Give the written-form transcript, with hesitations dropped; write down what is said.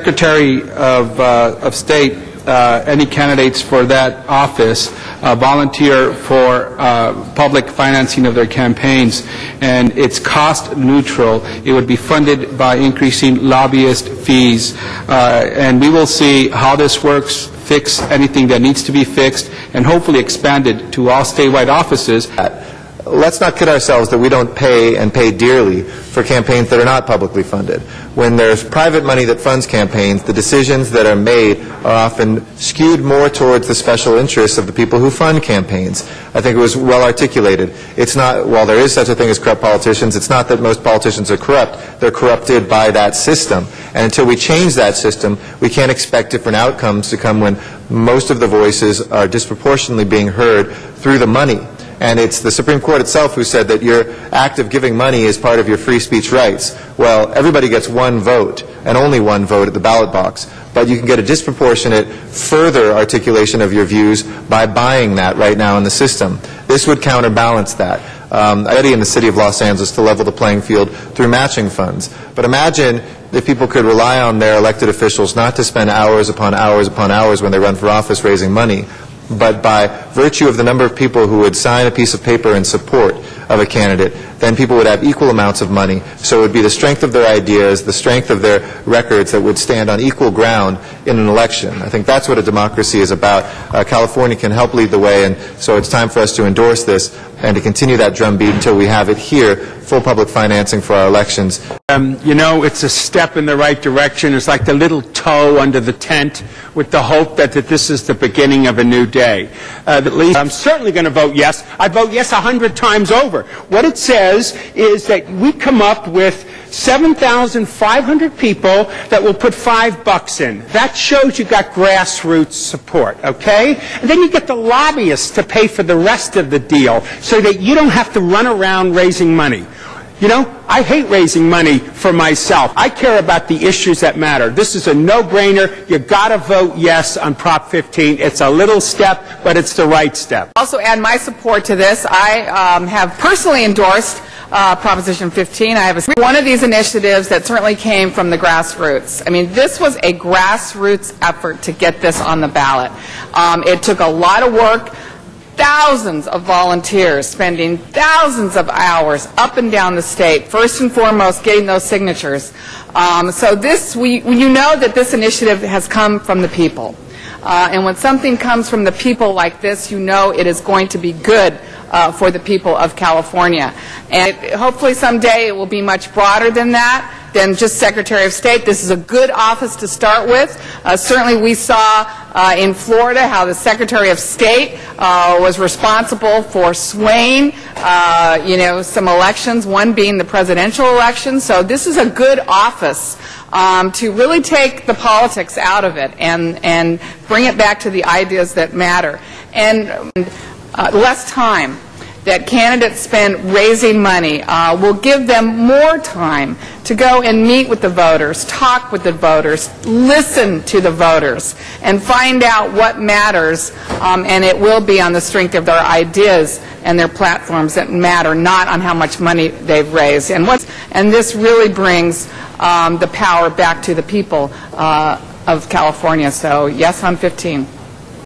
Secretary of State, any candidates for that office volunteer for public financing of their campaigns, and it's cost neutral. It would be funded by increasing lobbyist fees, and we will see how this works, fix anything that needs to be fixed, and hopefully expand it to all statewide offices. Let's not kid ourselves that we don't pay, and pay dearly, for campaigns that are not publicly funded. When there's private money that funds campaigns, the decisions that are made are often skewed more towards the special interests of the people who fund campaigns. I think it was well articulated. It's not, while there is such a thing as corrupt politicians, it's not that most politicians are corrupt. They're corrupted by that system. And until we change that system, we can't expect different outcomes to come when most of the voices are disproportionately being heard through the money. And it's the Supreme Court itself who said that your act of giving money is part of your free speech rights. Well, everybody gets one vote, and only one vote at the ballot box. But you can get a disproportionate further articulation of your views by buying that right now in the system. This would counterbalance that. Already in the city of Los Angeles to level the playing field through matching funds. But imagine if people could rely on their elected officials not to spend hours upon hours upon hours when they run for office raising money, but by virtue of the number of people who would sign a piece of paper in support of a candidate, then people would have equal amounts of money. So it would be the strength of their ideas, the strength of their records that would stand on equal ground in an election. I think that's what a democracy is about. California can help lead the way, and so it's time for us to endorse this and to continue that drumbeat until we have it here, full public financing for our elections. You know, it's a step in the right direction. It's like the little toe under the tent with the hope that this is the beginning of a new day. At least I'm certainly going to vote yes. I vote yes 100 times over. What it says is that we come up with 7,500 people that will put $5 in. That shows you got grassroots support, okay? And then you get the lobbyists to pay for the rest of the deal so that you don't have to run around raising money. You know, I hate raising money for myself. I care about the issues that matter. This is a no-brainer. You got to vote yes on Prop 15. It's a little step, but it's the right step. Also add my support to this. I have personally endorsed Proposition 15. I have one of these initiatives that certainly came from the grassroots. I mean, this was a grassroots effort to get this on the ballot. It took a lot of work. Thousands of volunteers spending thousands of hours up and down the state, first and foremost getting those signatures. So this, you know that this initiative has come from the people. And when something comes from the people like this, you know it is going to be good for the people of California. And hopefully someday it will be much broader than that, than just Secretary of State. This is a good office to start with. Certainly we saw in Florida how the Secretary of State was responsible for swaying you know, some elections, one being the presidential election. So this is a good office to really take the politics out of it and bring it back to the ideas that matter. And less time that candidates spend raising money will give them more time to go and meet with the voters, talk with the voters, listen to the voters, and find out what matters, and it will be on the strength of their ideas and their platforms that matter, not on how much money they've raised. And this really brings the power back to the people of California. So yes on 15.